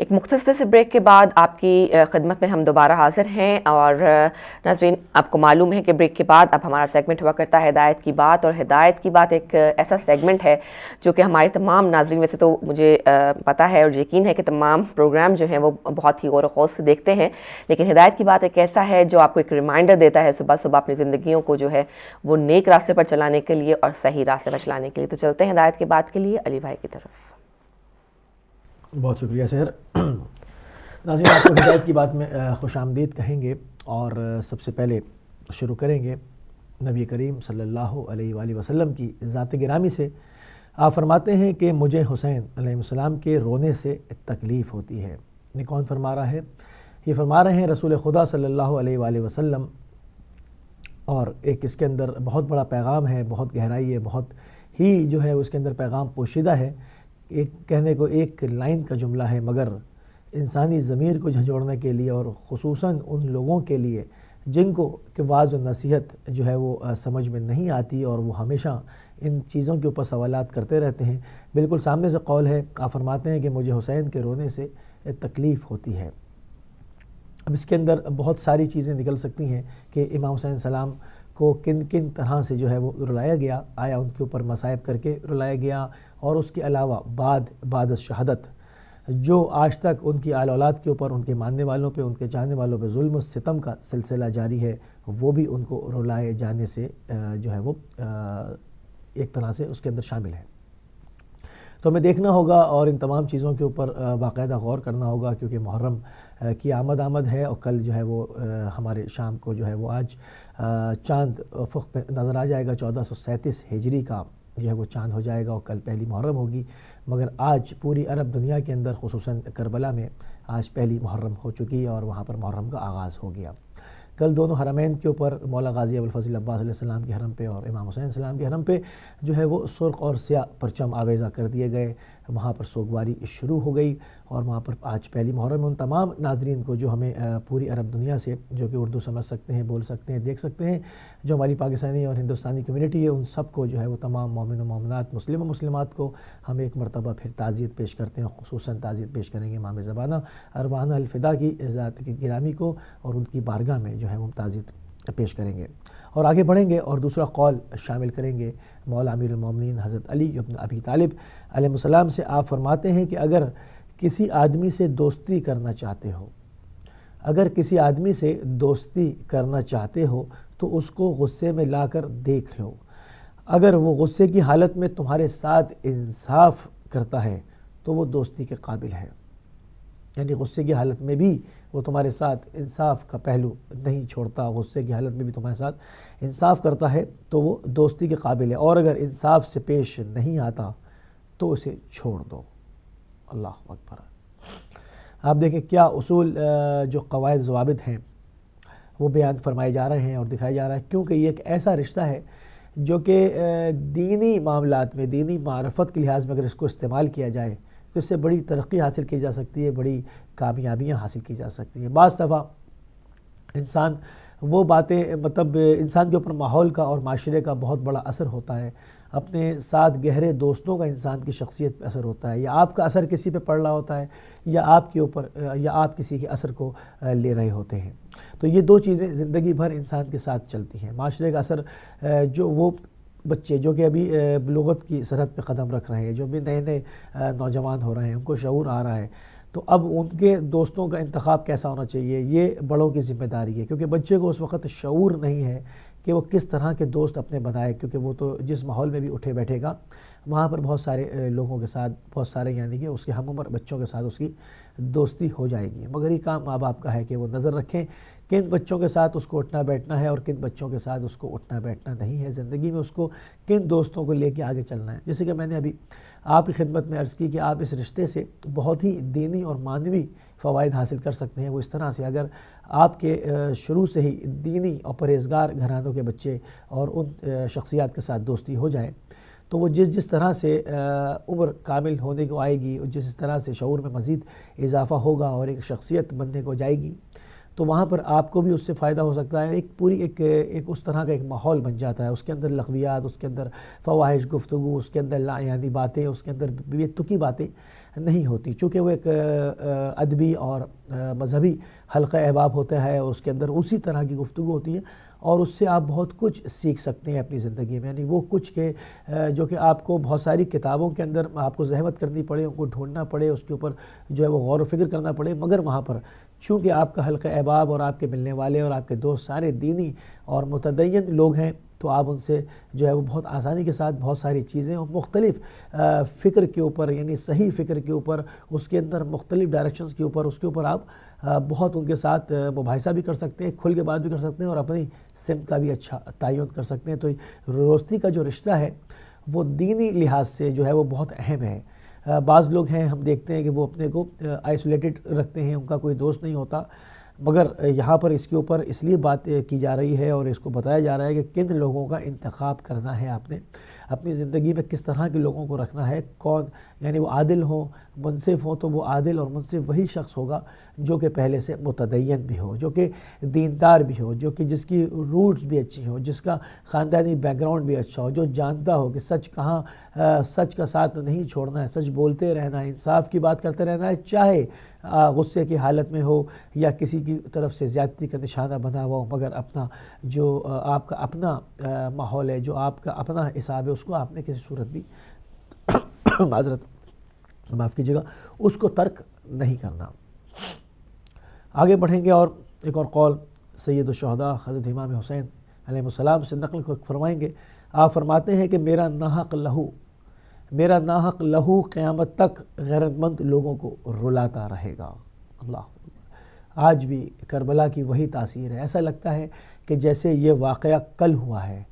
ایک مختصر سے بریک کے بعد آپ کی خدمت میں ہم دوبارہ حاضر ہیں، اور ناظرین آپ کو معلوم ہے کہ بریک کے بعد اب ہمارا سیگمنٹ ہوا کرتا ہے ہدایت کی بات، اور ہدایت کی بات ایک ایسا سیگمنٹ ہے جو کہ ہمارے تمام ناظرین، ویسے تو مجھے پتہ ہے اور یقین ہے کہ تمام پروگرام جو ہیں وہ بہت ہی غور و خوض سے دیکھتے ہیں، لیکن ہدایت کی بات ایک ایسا ہے جو آپ کو ایک ریمائنڈر دیتا ہے صبح صبح اپنی زندگیوں کو جو ہے وہ نیک راستے پر چلانے کے لیے اور صحیح راستے پر چلانے کے لیے۔ تو چلتے ہیں ہدایت کی بات کے لیے علی بھائی کی طرف۔ بہت شکریہ سحر۔ ناظرین، آپ کو ہدایت کی بات میں خوش آمدید کہیں گے، اور سب سے پہلے شروع کریں گے نبی کریم صلی اللہ علیہ وآلہ وسلم کی ذات گرامی سے۔ آپ فرماتے ہیں کہ مجھے حسین علیہ السلام کے رونے سے تکلیف ہوتی ہے۔ یہ کون فرما رہا ہے؟ یہ فرما رہے ہیں رسول خدا صلی اللہ علیہ وآلہ وسلم، اور ایک اس کے اندر بہت بڑا پیغام ہے، بہت گہرائی ہے، بہت ہی جو ہے اس کے اندر پیغام پوشیدہ ہے۔ ایک کہنے کو ایک لائن کا جملہ ہے، مگر انسانی ضمیر کو جھنجھوڑنے کے لیے، اور خصوصاً ان لوگوں کے لیے جن کو کہ واعظ و نصیحت جو ہے وہ سمجھ میں نہیں آتی، اور وہ ہمیشہ ان چیزوں کے اوپر سوالات کرتے رہتے ہیں۔ بالکل سامنے سے قول ہے، آپ فرماتے ہیں کہ مجھے حسین کے رونے سے تکلیف ہوتی ہے۔ اب اس کے اندر بہت ساری چیزیں نکل سکتی ہیں کہ امام حسین السلام کو کن کن طرح سے جو ہے وہ رلایا گیا، آیا ان کے اوپر مصائب کر کے رلایا گیا، اور اس کے علاوہ بعد از شہادت جو آج تک ان کی آل اولاد کے اوپر، ان کے ماننے والوں پہ، ان کے چاہنے والوں پہ ظلم و ستم کا سلسلہ جاری ہے، وہ بھی ان کو رلائے جانے سے جو ہے وہ ایک طرح سے اس کے اندر شامل ہے۔ تو ہمیں دیکھنا ہوگا اور ان تمام چیزوں کے اوپر باقاعدہ غور کرنا ہوگا، کیونکہ محرم کی آمد ہے، اور کل جو ہے وہ ہمارے شام کو جو ہے وہ آج چاند افق پہ نظر آ جائے گا۔ 1437 ہجری کا جو ہے وہ چاند ہو جائے گا، اور کل پہلی محرم ہوگی۔ مگر آج پوری عرب دنیا کے اندر، خصوصاً کربلا میں آج پہلی محرم ہو چکی ہے، اور وہاں پر محرم کا آغاز ہو گیا۔ کل دونوں حرمین کے اوپر، مولا غازی ابوالفضل عباس علیہ السلام کے حرم پہ اور امام حسین السلام کے حرم پہ جو ہے وہ سرخ اور سیاہ پرچم آویزہ کر دیے گئے۔ وہاں پر سوگواری شروع ہو گئی، اور وہاں پر آج پہلی محرم۔ ان تمام ناظرین کو جو ہمیں پوری عرب دنیا سے، جو کہ اردو سمجھ سکتے ہیں، بول سکتے ہیں، دیکھ سکتے ہیں، جو ہماری پاکستانی اور ہندوستانی کمیونٹی ہے، ان سب کو جو ہے وہ تمام مومن و مومنات، مسلم و مسلمات کو ہم ایک مرتبہ پھر تعزیت پیش کرتے ہیں۔ خصوصاً تعزیت پیش کریں گے امام زمانہ ارواحنا الفدا کی ذات کی گرامی کو، اور ان کی بارگاہ میں جو ہے وہ تعزیت پیش کریں گے، اور آگے بڑھیں گے، اور دوسرا قول شامل کریں گے مولا امیر المومنین حضرت علی ابن ابی طالب علیہ السلام سے۔ آپ فرماتے ہیں کہ اگر کسی آدمی سے دوستی کرنا چاہتے ہو، اگر کسی آدمی سے دوستی کرنا چاہتے ہو تو اس کو غصے میں لا کر دیکھ لو، اگر وہ غصے کی حالت میں تمہارے ساتھ انصاف کرتا ہے تو وہ دوستی کے قابل ہے۔ یعنی غصے کی حالت میں بھی وہ تمہارے ساتھ انصاف کا پہلو نہیں چھوڑتا، غصے کی حالت میں بھی تمہارے ساتھ انصاف کرتا ہے تو وہ دوستی کے قابل ہے، اور اگر انصاف سے پیش نہیں آتا تو اسے چھوڑ دو۔ اللہ اکبر۔ آپ دیکھیں کیا اصول، جو قواعد ضوابط ہیں وہ بیان فرمائے جا رہے ہیں اور دکھایا جا رہا ہے، کیونکہ یہ ایک ایسا رشتہ ہے جو کہ دینی معاملات میں، دینی معرفت کے لحاظ میں اگر اس کو استعمال کیا جائے تو اس سے بڑی ترقی حاصل کی جا سکتی ہے، بڑی کامیابیاں حاصل کی جا سکتی ہیں۔ بعض دفعہ انسان وہ باتیں، مطلب انسان کے اوپر ماحول کا اور معاشرے کا بہت بڑا اثر ہوتا ہے، اپنے ساتھ گہرے دوستوں کا انسان کی شخصیت پہ اثر ہوتا ہے، یا آپ کا اثر کسی پہ پڑ رہا ہوتا ہے، یا آپ کے اوپر، یا آپ کسی کے اثر کو لے رہے ہوتے ہیں۔ تو یہ دو چیزیں زندگی بھر انسان کے ساتھ چلتی ہیں۔ معاشرے کا اثر، جو وہ بچے جو کہ ابھی بلوغت کی سرحد پہ قدم رکھ رہے ہیں، جو بھی نئے نئے نوجوان ہو رہے ہیں، ان کو شعور آ رہا ہے، تو اب ان کے دوستوں کا انتخاب کیسا ہونا چاہیے، یہ بڑوں کی ذمہ داری ہے، کیونکہ بچے کو اس وقت شعور نہیں ہے کہ وہ کس طرح کے دوست اپنے بنائے، کیونکہ وہ تو جس ماحول میں بھی اٹھے بیٹھے گا وہاں پر بہت سارے لوگوں کے ساتھ، بہت سارے یعنی کہ اس کے ہم عمر بچوں کے ساتھ اس کی دوستی ہو جائے گی۔ مگر یہ کام ماں باپ کا ہے کہ وہ نظر رکھیں کن بچوں کے ساتھ اس کو اٹھنا بیٹھنا ہے، اور کن بچوں کے ساتھ اس کو اٹھنا بیٹھنا نہیں ہے، زندگی میں اس کو کن دوستوں کو لے کے آگے چلنا ہے۔ جیسے کہ میں نے ابھی آپ کی خدمت میں عرض کی کہ آپ اس رشتے سے بہت ہی دینی اور معنوی فوائد حاصل کر سکتے ہیں۔ وہ اس طرح سے اگر آپ کے شروع سے ہی دینی اور پرہیزگار گھرانوں کے بچے اور ان شخصیات کے ساتھ دوستی ہو جائے تو وہ جس طرح سے عمر کامل ہونے کو آئے گی، اور جس طرح سے شعور میں مزید اضافہ ہوگا اور ایک شخصیت بننے کو جائے گی، تو وہاں پر آپ کو بھی اس سے فائدہ ہو سکتا ہے. ایک اس طرح کا ایک ماحول بن جاتا ہے. اس کے اندر لغویات، اس کے اندر فواحش گفتگو، اس کے اندر لایعنی باتیں، اس کے اندر بے تکی باتیں نہیں ہوتی، چونکہ وہ ایک ادبی اور مذہبی حلقہ احباب ہوتا ہے، اور اس کے اندر اسی طرح کی گفتگو ہوتی ہے، اور اس سے آپ بہت کچھ سیکھ سکتے ہیں اپنی زندگی میں. یعنی وہ کچھ کہ جو کہ آپ کو بہت ساری کتابوں کے اندر آپ کو زحمت کرنی پڑے، ان کو ڈھونڈنا پڑے، اس کے اوپر جو ہے وہ غور و فکر کرنا پڑے، مگر وہاں پر چونکہ آپ کا حلقہ احباب اور آپ کے ملنے والے اور آپ کے دوست سارے دینی اور متدین لوگ ہیں، تو آپ ان سے جو ہے وہ بہت آسانی کے ساتھ بہت ساری چیزیں اور مختلف فکر کے اوپر، یعنی صحیح فکر کے اوپر، اس کے اندر مختلف ڈائریکشنز کے اوپر، اس کے اوپر آپ بہت ان کے ساتھ مباحثہ بھی کر سکتے ہیں، کھل کے بات بھی کر سکتے ہیں، اور اپنی سمت کا بھی اچھا تعین کر سکتے ہیں. تو دوستی کا جو رشتہ ہے وہ دینی لحاظ سے جو ہے وہ بہت اہم ہے. بعض لوگ ہیں، ہم دیکھتے ہیں کہ وہ اپنے کو آئسولیٹڈ رکھتے ہیں، ان کا کوئی دوست نہیں ہوتا، مگر یہاں پر اس کے اوپر اس لیے بات کی جا رہی ہے اور اس کو بتایا جا رہا ہے کہ کن لوگوں کا انتخاب کرنا ہے آپ نے اپنی زندگی میں، کس طرح کے لوگوں کو رکھنا ہے. کون یعنی وہ عادل ہوں، منصف ہوں، تو وہ عادل اور منصف وہی شخص ہوگا جو کہ پہلے سے متدین بھی ہو، جو کہ دیندار بھی ہو، جو کہ جس کی روٹس بھی اچھی ہوں، جس کا خاندانی بیک گراؤنڈ بھی اچھا ہو، جو جانتا ہو کہ سچ کا ساتھ نہیں چھوڑنا ہے، سچ بولتے رہنا ہے، انصاف کی بات کرتے رہنا ہے، چاہے غصے کی حالت میں ہو یا کسی کی طرف سے زیادتی کا نشانہ بنا ہوا ہو، مگر اپنا جو آپ کا اپنا ماحول ہے، جو آپ کا اپنا حساب ہے، اس کو آپ نے کسی صورت بھی معاف کیجیے گا، اس کو ترک نہیں کرنا. آگے بڑھیں گے اور ایک اور قول سید الشہداء حضرت امام حسین علیہ السلام سے نقل فرمائیں گے. آپ فرماتے ہیں کہ میرا ناحق لہو قیامت تک غیرت مند لوگوں کو رلاتا رہے گا. اللہ آج بھی کربلا کی وہی تاثیر ہے. ایسا لگتا ہے کہ جیسے یہ واقعہ کل ہوا ہے،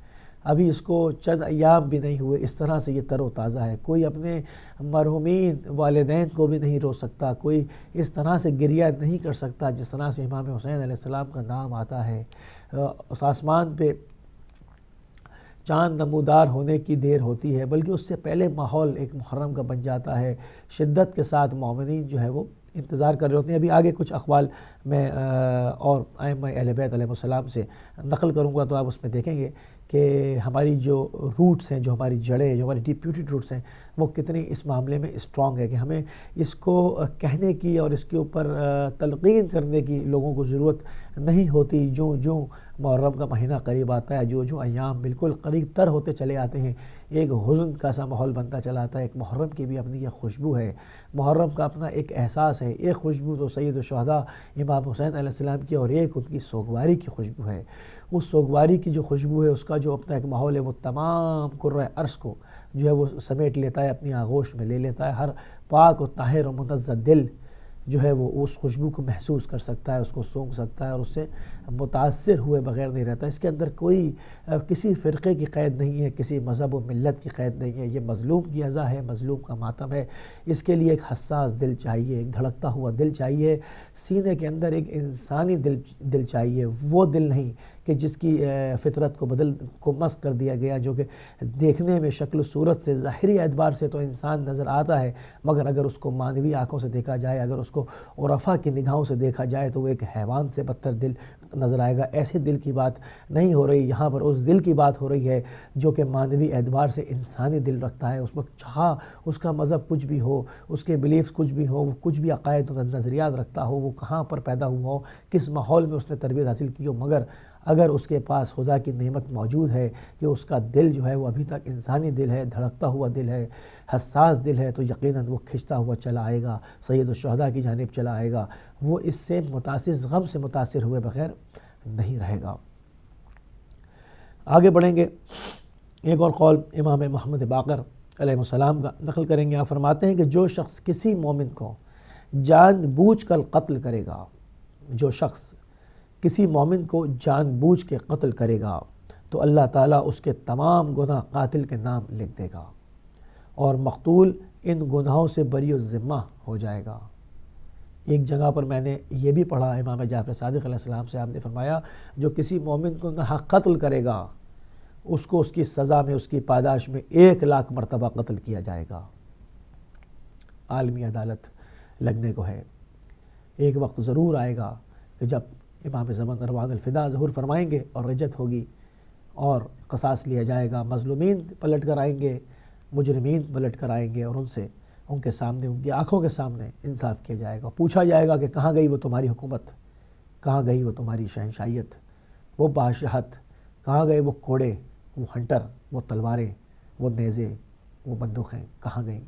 ابھی اس کو چند ایام بھی نہیں ہوئے، اس طرح سے یہ تر و تازہ ہے. کوئی اپنے مرحومین والدین کو بھی نہیں رو سکتا، کوئی اس طرح سے گریہ نہیں کر سکتا جس طرح سے امام حسین علیہ السلام کا نام آتا ہے. اس آسمان پہ چاند نمودار ہونے کی دیر ہوتی ہے، بلکہ اس سے پہلے ماحول ایک محرم کا بن جاتا ہے. شدت کے ساتھ مومنین جو ہے وہ انتظار کر رہے ہوتے ہیں. ابھی آگے کچھ اقوال میں اور ائمہ اہل بیت علیہ السلام سے نقل کروں گا، تو آپ اس میں دیکھیں گے کہ ہماری جو روٹس ہیں، جو ہماری جڑیں، جو ہماری ڈیپ روٹڈ روٹس ہیں، وہ کتنی اس معاملے میں اسٹرانگ ہے کہ ہمیں اس کو کہنے کی اور اس کے اوپر تلقین کرنے کی لوگوں کو ضرورت نہیں ہوتی. جو محرم کا مہینہ قریب آتا ہے، جو ایام بالکل قریب تر ہوتے چلے آتے ہیں، ایک حزن کا سا ماحول بنتا چلا آتا ہے. ایک محرم کی بھی اپنی ایک خوشبو ہے، محرم کا اپنا ایک احساس ہے. ایک خوشبو تو سید الشہداء امام حسین علیہ السلام کی، اور ایک ان کی سوگواری کی خوشبو ہے. اس سوگواری کی جو خوشبو ہے، اس کا جو اپنا ایک ماحول ہے، وہ تمام کرۂ ارض کو جو ہے وہ سمیٹ لیتا ہے، اپنی آغوش میں لے لیتا ہے. ہر پاک و طاہر و منزہ دل جو ہے وہ اس خوشبو کو محسوس کر سکتا ہے، اس کو سونگھ سکتا ہے، اور اس سے متاثر ہوئے بغیر نہیں رہتا. اس کے اندر کوئی کسی فرقے کی قید نہیں ہے، کسی مذہب و ملت کی قید نہیں ہے. یہ مظلوم کی ازاں ہے، مظلوم کا ماتم ہے. اس کے لیے ایک حساس دل چاہیے، ایک دھڑکتا ہوا دل چاہیے، سینے کے اندر ایک انسانی دل چاہیے. وہ دل نہیں کہ جس کی فطرت کو مسخ کر دیا گیا، جو کہ دیکھنے میں شکل و صورت سے ظاہری اعتبار سے تو انسان نظر آتا ہے، مگر اگر اس کو مانوی آنکھوں سے دیکھا جائے، اگر اس کو عرفا کی نگاہوں سے دیکھا جائے، تو وہ ایک حیوان سے بدتر دل نظر آئے گا. ایسے دل کی بات نہیں ہو رہی یہاں پر، اس دل کی بات ہو رہی ہے جو کہ مانوی اعتبار سے انسانی دل رکھتا ہے. اس وقت چاہا اس کا مذہب کچھ بھی ہو، اس کے بلیفز کچھ بھی ہو، وہ کچھ بھی عقائد و نظریات رکھتا ہو، وہ کہاں پر پیدا ہوا ہو، کس ماحول میں اس نے تربیت حاصل کی ہو، مگر اگر اس کے پاس خدا کی نعمت موجود ہے کہ اس کا دل جو ہے وہ ابھی تک انسانی دل ہے، دھڑکتا ہوا دل ہے، حساس دل ہے، تو یقیناً وہ کھنچتا ہوا چلا آئے گا، سید الشہداء کی جانب چلا آئے گا. وہ اس سے متاثر، غم سے متاثر ہوئے بغیر نہیں رہے گا. آگے بڑھیں گے، ایک اور قول امام محمد باقر علیہ السلام کا نقل کریں گے. آپ فرماتے ہیں کہ جو شخص کسی مومن کو جان بوجھ کر قتل کرے گا، جو شخص کسی مومن کو جان بوجھ کے قتل کرے گا، تو اللہ تعالیٰ اس کے تمام گناہ قاتل کے نام لکھ دے گا، اور مقتول ان گناہوں سے بری الذمہ ہو جائے گا. ایک جگہ پر میں نے یہ بھی پڑھا، امام جعفر صادق علیہ السلام سے آپ نے فرمایا، جو کسی مومن کو ناحق قتل کرے گا، اس کو اس کی سزا میں، اس کی پاداش میں 1,00,000 مرتبہ قتل کیا جائے گا. عالمی عدالت لگنے کو ہے. ایک وقت ضرور آئے گا کہ جب امام زمان اروان الفدا ظہور فرمائیں گے اور رجت ہوگی اور قصاص لیا جائے گا، مظلومین پلٹ کر آئیں گے، مجرمین پلٹ کر آئیں گے، اور ان کے سامنے، ان کی آنکھوں کے سامنے انصاف کیا جائے گا۔ پوچھا جائے گا کہ کہاں گئی وہ تمہاری حکومت، کہاں گئی وہ تمہاری شہنشاہیت، وہ بادشاہت، کہاں گئے وہ کوڑے، وہ ہنٹر، وہ تلواریں، وہ نیزے، وہ بندوقیں کہاں گئیں؟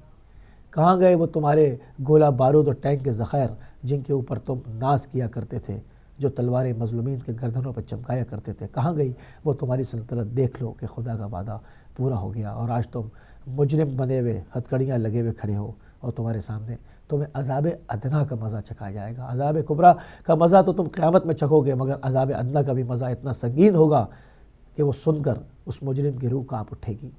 کہاں گئے وہ تمہارے گولہ بارود اور ٹینک کے ذخائر جن کے اوپر تم ناز کیا کرتے تھے، جو تلواریں مظلومین کے گردنوں پر چمکایا کرتے تھے؟ کہاں گئی وہ تمہاری سلطنت؟ دیکھ لو کہ خدا کا وعدہ پورا ہو گیا، اور آج تم مجرم بنے ہوئے، ہتھکڑیاں لگے ہوئے کھڑے ہو، اور تمہارے سامنے تمہیں عذاب ادنا کا مزہ چکھایا جائے گا۔ عذاب کبریٰ کا مزہ تو تم قیامت میں چکھو گے، مگر عذاب ادنا کا بھی مزہ اتنا سنگین ہوگا کہ وہ سن کر اس مجرم کی روح کانپ اٹھے گی۔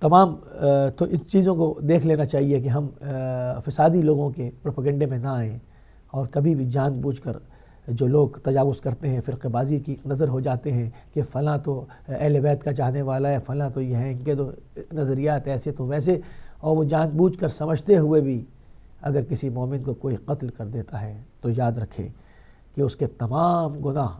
تو اس چیزوں کو دیکھ لینا چاہیے کہ ہم فسادی لوگوں کے پروپیگنڈے میں نہ آئیں، اور کبھی بھی جان بوجھ کر جو لوگ تجاوز کرتے ہیں، فرقہ بازی کی نظر ہو جاتے ہیں کہ فلاں تو اہل بیت کا چاہنے والا ہے، فلاں تو یہ ہیں، ان کے تو نظریات ایسے تو ویسے، اور وہ جان بوجھ کر سمجھتے ہوئے بھی اگر کسی مومن کو کوئی قتل کر دیتا ہے تو یاد رکھے کہ اس کے تمام گناہ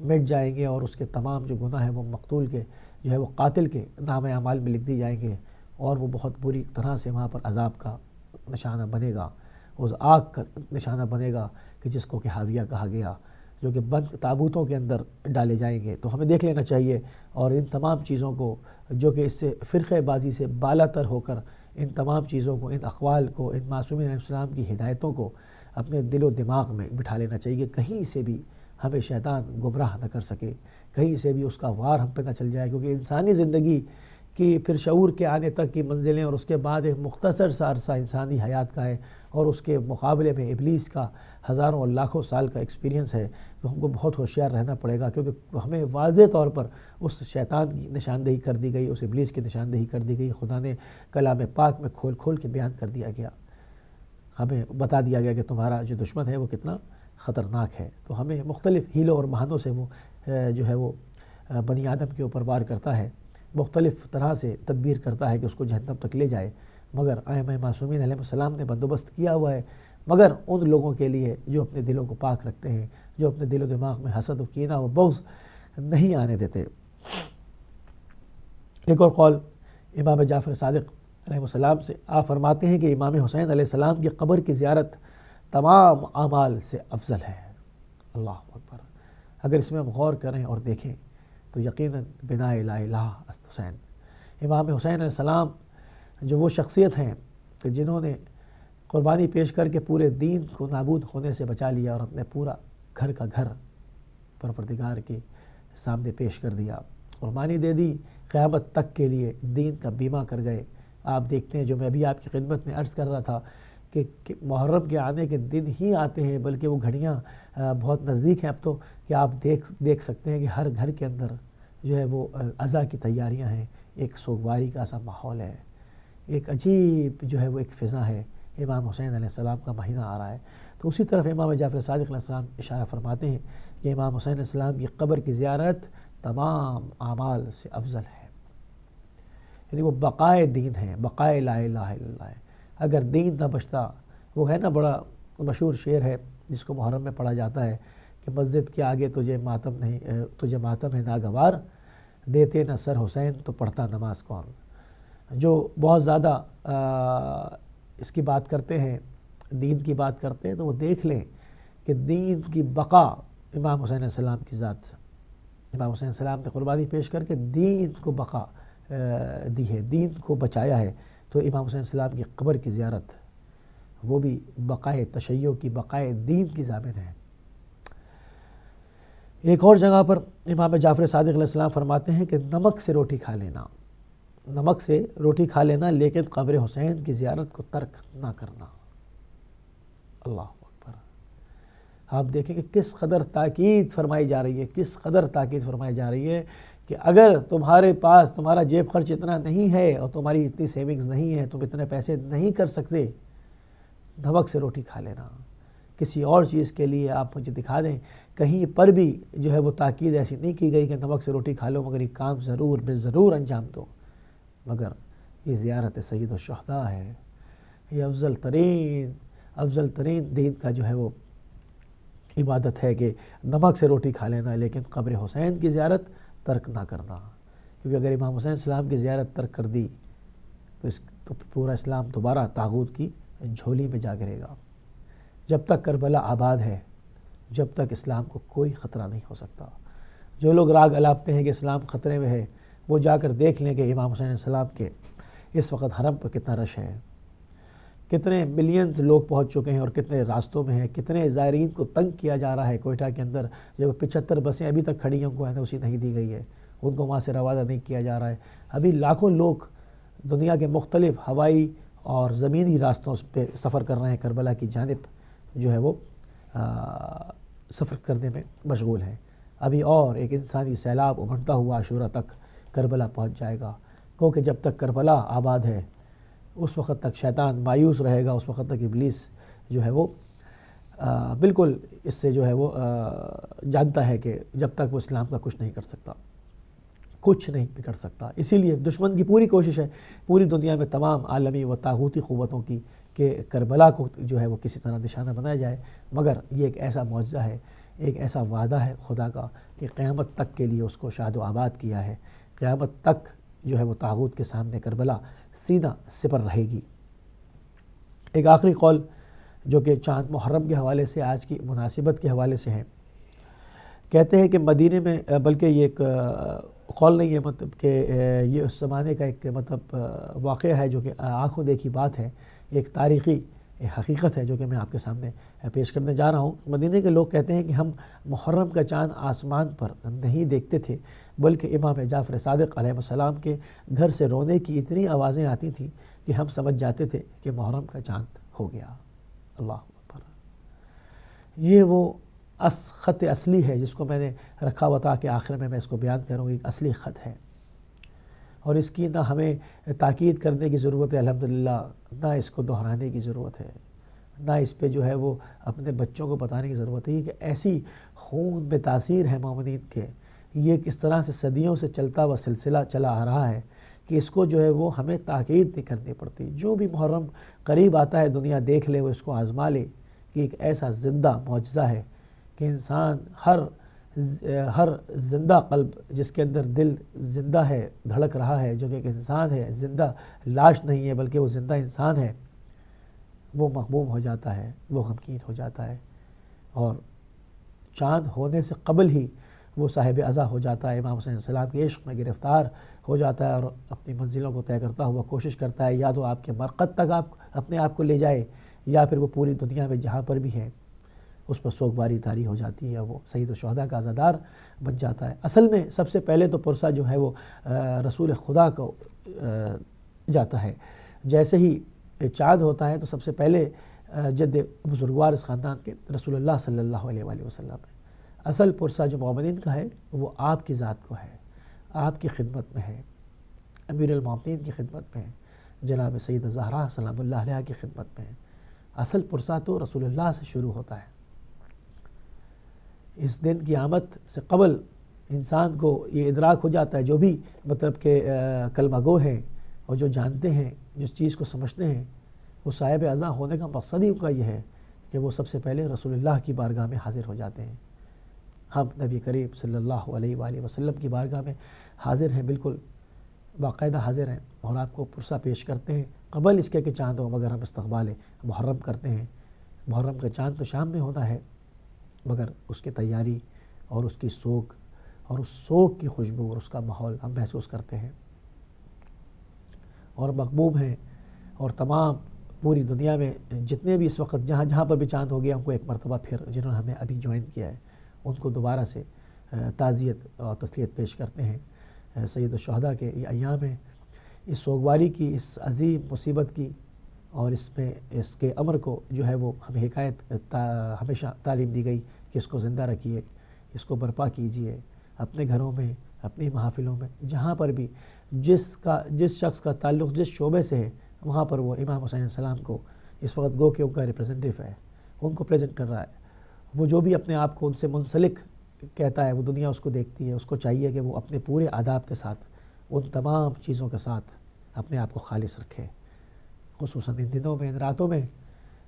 مٹ جائیں گے، اور اس کے تمام جو گناہ ہیں وہ مقتول کے جو ہے وہ قاتل کے نام اعمال میں لکھ دی جائیں گے، اور وہ بہت بری طرح سے وہاں پر عذاب کا نشانہ بنے گا، اس آگ کا نشانہ بنے گا کہ جس کو کہ حاویہ کہا گیا، جو کہ بند تابوتوں کے اندر ڈالے جائیں گے۔ تو ہمیں دیکھ لینا چاہیے، اور ان تمام چیزوں کو جو کہ اس سے فرقہ بازی سے بالا تر ہو کر ان تمام چیزوں کو، ان اقوال کو، ان معصومین علیہ السلام کی ہدایتوں کو اپنے دل و دماغ میں بٹھا لینا چاہیے، کہیں سے بھی ہمیں شیطان گمراہ نہ کر سکے، کہیں سے بھی اس کا وار ہم پہ نہ چل جائے، کیونکہ انسانی زندگی کی پھر شعور کے آنے تک کی منزلیں، اور اس کے بعد ایک مختصر سا عرصہ انسانی حیات کا ہے، اور اس کے مقابلے میں ابلیس کا ہزاروں اور لاکھوں سال کا ایکسپیرینس ہے۔ تو ہم کو بہت ہوشیار رہنا پڑے گا، کیونکہ ہمیں واضح طور پر اس شیطان کی نشاندہی کر دی گئی، اس ابلیس کی نشاندہی کر دی گئی۔ خدا نے کلام پاک میں کھول کھول کے بیان کر دیا گیا، ہمیں بتا دیا گیا کہ تمہارا جو دشمن ہے وہ کتنا خطرناک ہے۔ تو ہمیں مختلف ہیلوں اور بہانوں سے وہ جو ہے وہ بنی آدم کے اوپر وار کرتا ہے، مختلف طرح سے تدبیر کرتا ہے کہ اس کو جہنم تک لے جائے، مگر ائمہ معصومین علیہ السلام نے بندوبست کیا ہوا ہے، مگر ان لوگوں کے لیے جو اپنے دلوں کو پاک رکھتے ہیں، جو اپنے دل و دماغ میں حسد و کینہ و بغض نہیں آنے دیتے۔ ایک اور قول امام جعفر صادق علیہ السلام سے آپ فرماتے ہیں کہ امام حسین علیہ السلام کی قبر کی زیارت تمام اعمال سے افضل ہے۔ اللہ اکبر! اگر اس میں ہم غور کریں اور دیکھیں تو یقیناً بنا لا الہ است حسین، امام حسین علیہ السلام جو وہ شخصیت ہیں کہ جنہوں نے قربانی پیش کر کے پورے دین کو نابود ہونے سے بچا لیا، اور اپنے پورا گھر کا گھر پروردگار کے سامنے پیش کر دیا، قربانی دے دی، قیامت تک کے لیے دین کا بیمہ کر گئے۔ آپ دیکھتے ہیں، جو میں ابھی آپ کی خدمت میں عرض کر رہا تھا کہ محرم کے آنے کے دن ہی آتے ہیں، بلکہ وہ گھڑیاں بہت نزدیک ہیں اب تو، کہ آپ دیکھ سکتے ہیں کہ ہر گھر کے اندر جو ہے وہ عزا کی تیاریاں ہیں، ایک سوگواری کا سا ماحول ہے، ایک عجیب جو ہے وہ ایک فضا ہے۔ امام حسین علیہ السلام کا مہینہ آ رہا ہے، تو اسی طرف امام جعفر صادق علیہ السلام اشارہ فرماتے ہیں کہ امام حسین علیہ السلام کی قبر کی زیارت تمام اعمال سے افضل ہے، یعنی وہ بقائے دین ہے، بقائے لا الہ الا اللہ ہے۔ اگر دین نہ بچتا، وہ ہے نا بڑا مشہور شعر ہے جس کو محرم میں پڑھا جاتا ہے کہ مسجد کے آگے تجھے ماتم ہے ناگوار، دیتے نہ سر حسین تو پڑھتا نماز کون۔ جو بہت زیادہ اس کی بات کرتے ہیں، دین کی بات کرتے ہیں، تو وہ دیکھ لیں کہ دین کی بقا امام حسین علیہ السلام کی ذات سے، امام حسین علیہ السلام نے قربانی پیش کر کے دین کو بقا دی ہے، دین کو بچایا ہے۔ تو امام حسین علیہ السلام کی قبر کی زیارت وہ بھی بقائے تشیع کی، بقائے دین کی ضامن ہے۔ ایک اور جگہ پر امام جعفر صادق علیہ السلام فرماتے ہیں کہ نمک سے روٹی کھا لینا لیکن قبر حسین کی زیارت کو ترک نہ کرنا۔ اللہ اکبر! آپ دیکھیں کہ کس قدر تاکید فرمائی جا رہی ہے، کہ اگر تمہارے پاس تمہارا جیب خرچ اتنا نہیں ہے اور تمہاری اتنی سیونگز نہیں ہے، تم اتنے پیسے نہیں کر سکتے، نمک سے روٹی کھا لینا۔ کسی اور چیز کے لیے آپ مجھے دکھا دیں کہیں پر بھی جو ہے وہ تاکید ایسی نہیں کی گئی کہ نمک سے روٹی کھا لو، مگر یہ کام ضرور انجام دو۔ مگر یہ زیارت سید الشہداء ہے، یہ افضل ترین دین کا جو ہے وہ عبادت ہے کہ نمک سے روٹی کھا لینا، لیکن قبر حسین کی زیارت ترک نہ کرنا، کیونکہ اگر امام حسین السلام کی زیارت ترک کر دی تو پورا اسلام دوبارہ طاغوت کی جھولی میں جا گرے گا۔ جب تک کربلا آباد ہے، جب تک اسلام کو کوئی خطرہ نہیں ہو سکتا۔ جو لوگ راگ الاپتے ہیں کہ اسلام خطرے میں ہے، وہ جا کر دیکھ لیں کہ امام حسین السلام کے اس وقت حرم پر کتنا رش ہے، کتنے ملینز لوگ پہنچ چکے ہیں اور کتنے راستوں میں ہیں، کتنے زائرین کو تنگ کیا جا رہا ہے۔ کوئٹہ کے اندر جب 75 بسیں ابھی تک کھڑی ہیں، ان کو NOC نہیں دی گئی ہے، ان کو وہاں سے روانہ نہیں کیا جا رہا ہے۔ ابھی لاکھوں لوگ دنیا کے مختلف ہوائی اور زمینی راستوں پہ سفر کر رہے ہیں، کربلا کی جانب جو ہے وہ سفر کرنے میں مشغول ہیں۔ ابھی اور ایک انسانی سیلاب ابھرتا ہوا عاشورہ تک کربلا پہنچ جائے گا، کیونکہ جب تک کربلا آباد ہے اس وقت تک شیطان مایوس رہے گا، اس وقت تک ابلیس جو ہے وہ بالکل اس سے جو ہے وہ جانتا ہے کہ جب تک وہ اسلام کا کچھ نہیں کر سکتا، کچھ نہیں بگڑ سکتا۔ اسی لیے دشمن کی پوری کوشش ہے پوری دنیا میں تمام عالمی و طاغوتی قوتوں کی کہ کربلا کو جو ہے وہ کسی طرح نشانہ بنایا جائے، مگر یہ ایک ایسا معجزہ ہے، ایک ایسا وعدہ ہے خدا کا کہ قیامت تک کے لیے اس کو شاد و آباد کیا ہے۔ قیامت تک جو ہے وہ طاغوت کے سامنے کربلا سیدھا سپر رہے گی۔ ایک آخری قول جو کہ چاند محرم کے حوالے سے، آج کی مناسبت کے حوالے سے ہے، کہتے ہیں کہ مدینے میں، بلکہ یہ ایک قول نہیں ہے، مطلب کہ یہ اس زمانے کا ایک مطلب واقعہ ہے جو کہ آنکھوں دیکھی بات ہے، ایک تاریخی حقیقت ہے جو کہ میں آپ کے سامنے پیش کرنے جا رہا ہوں۔ مدینے کے لوگ کہتے ہیں کہ ہم محرم کا چاند آسمان پر نہیں دیکھتے تھے، بلکہ امام جعفر صادق علیہ السلام کے گھر سے رونے کی اتنی آوازیں آتی تھیں کہ ہم سمجھ جاتے تھے کہ محرم کا چاند ہو گیا۔ اللہ اکبر۔ یہ وہ خط اصلی ہے جس کو میں نے رکھا ہوا تھا کہ آخر میں اس کو بیان کروں، ایک اصلی خط ہے، اور اس کی نہ ہمیں تاکید کرنے کی ضرورت ہے الحمدللہ، نہ اس کو دہرانے کی ضرورت ہے، نہ اس پہ جو ہے وہ اپنے بچوں کو بتانے کی ضرورت ہے۔ یہ کہ ایسی خون میں تاثیر ہے مومنین کے، یہ کس طرح سے صدیوں سے چلتا ہوا سلسلہ چلا آ رہا ہے کہ اس کو جو ہے وہ ہمیں تاکید نہیں کرنی پڑتی۔ جو بھی محرم قریب آتا ہے دنیا دیکھ لے، وہ اس کو آزما لے کہ ایک ایسا زندہ معجزہ ہے کہ انسان ہر زندہ قلب جس کے اندر دل زندہ ہے، دھڑک رہا ہے، جو کہ ایک انسان ہے، زندہ لاش نہیں ہے بلکہ وہ زندہ انسان ہے، وہ مغموم ہو جاتا ہے، وہ غمگین ہو جاتا ہے، اور چاند ہونے سے قبل ہی وہ صاحب عزا ہو جاتا ہے، امام حسین السلام کے عشق میں گرفتار ہو جاتا ہے اور اپنی منزلوں کو طے کرتا ہوا کوشش کرتا ہے یا تو آپ کے مرقد تک اپنے آپ کو لے جائے، یا پھر وہ پوری دنیا میں جہاں پر بھی ہے اس پر سوگواری طاری ہو جاتی ہے، وہ سید الشہداء کا عزادار بن جاتا ہے۔ اصل میں سب سے پہلے تو پرسہ جو ہے وہ رسول خدا کو جاتا ہے۔ جیسے ہی چاند ہوتا ہے تو سب سے پہلے جد بزرگوار اس خاندان کے رسول اللہ صلی اللہ علیہ وآلہ وسلم ہے۔ اصل پرسہ جو مومنین کا ہے وہ آپ کی ذات کو ہے، آپ کی خدمت میں ہے، امیر المومنین کی خدمت میں ہے، جناب سید الزہراء سلام اللہ علیہ کی خدمت میں ہے۔ اصل پرسہ تو رسول اللہ سے شروع ہوتا ہے۔ اس دن کی آمد سے قبل انسان کو یہ ادراک ہو جاتا ہے، جو بھی مطلب کہ کلمہ گو ہیں اور جو جانتے ہیں، جس چیز کو سمجھتے ہیں، وہ صاحب عزا ہونے کا مقصد ہی ان کا یہ ہے کہ وہ سب سے پہلے رسول اللہ کی بارگاہ میں حاضر ہو جاتے ہیں۔ ہم نبی کریم صلی اللہ علیہ وآلہ وسلم کی بارگاہ میں حاضر ہیں، بالکل باقاعدہ حاضر ہیں، اور آپ کو پرسہ پیش کرتے ہیں قبل اس کے کہ چاند ہو، مگر ہم استقبال محرم کرتے ہیں۔ محرم کا چاند تو شام میں ہوتا ہے، مگر اس کی تیاری اور اس کی سوگ اور اس سوگ کی خوشبو اور اس کا ماحول ہم محسوس کرتے ہیں اور مغموم ہیں، اور تمام پوری دنیا میں جتنے بھی اس وقت جہاں جہاں پر بھی چاند ہو گیا، ان کو ایک مرتبہ پھر جنہوں نے ہمیں ابھی جوائن کیا ہے ان کو دوبارہ سے تعزیت اور تسلیت پیش کرتے ہیں۔ سید الشہداء کے یہ ایام ہیں، اس سوگواری کی، اس عظیم مصیبت کی، اور اس میں اس کے امر کو جو ہے وہ ہمیں حکایت ہمیشہ تعلیم دی گئی کہ اس کو زندہ رکھیے، اس کو برپا کیجیے اپنے گھروں میں، اپنی محافلوں میں، جہاں پر بھی جس شخص کا تعلق جس شعبے سے ہے وہاں پر وہ امام حسین السلام کو اس وقت گو کہ ان کا ریپرزنٹیو ہے، ان کو پریزنٹ کر رہا ہے۔ وہ جو بھی اپنے آپ کو ان سے منسلک کہتا ہے، وہ دنیا اس کو دیکھتی ہے، اس کو چاہیے کہ وہ اپنے پورے آداب کے ساتھ، ان تمام چیزوں کے ساتھ اپنے آپ کو خالص رکھے، خصوصاً ان دنوں میں، ان راتوں میں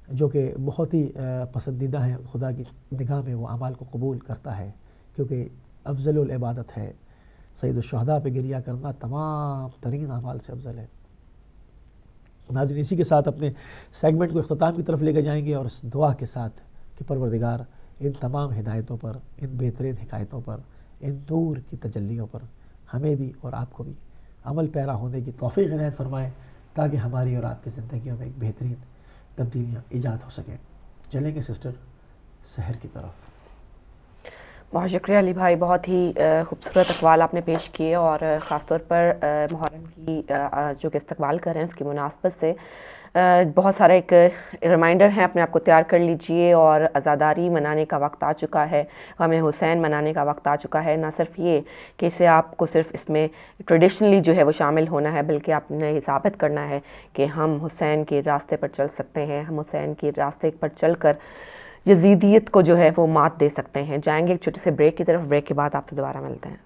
جو کہ بہت ہی پسندیدہ ہیں خدا کی نگاہ میں، وہ اعمال کو قبول کرتا ہے، کیونکہ افضل العبادت ہے۔ سید الشہداء پہ گریہ کرنا تمام ترین اعمال سے افضل ہے۔ ناظرین، اسی کے ساتھ اپنے سیگمنٹ کو اختتام کی طرف لے کے جائیں گے، اور اس دعا کے ساتھ کہ پروردگار ان تمام ہدایتوں پر، ان بہترین حکایتوں پر، ان نور کی تجلیوں پر ہمیں بھی اور آپ کو بھی عمل پیرا ہونے کی توفیق عنایت فرمائے، تاکہ ہماری اور آپ کی زندگیوں میں ایک بہترین تبدیلیاں ایجاد ہو سکیں۔ چلیں گے سسٹر سحر کی طرف۔ بہت شکریہ علی بھائی، بہت ہی خوبصورت اقوال آپ نے پیش کیے، اور خاص طور پر محرم کی جو کہ استقبال کر رہے ہیں اس کی مناسبت سے بہت سارا ایک ریمائنڈر ہے، اپنے آپ کو تیار کر لیجئے، اور عزاداری منانے کا وقت آ چکا ہے، غم حسین منانے کا وقت آ چکا ہے۔ نہ صرف یہ کہ اسے آپ کو صرف اس میں ٹریڈیشنلی جو ہے وہ شامل ہونا ہے، بلکہ آپ نے یہ ثابت کرنا ہے کہ ہم حسین کے راستے پر چل سکتے ہیں، ہم حسین کے راستے پر چل کر یزیدیت کو جو ہے وہ مات دے سکتے ہیں۔ جائیں گے ایک چھوٹے سے بریک کی طرف، بریک کے بعد آپ سے دوبارہ ملتے ہیں۔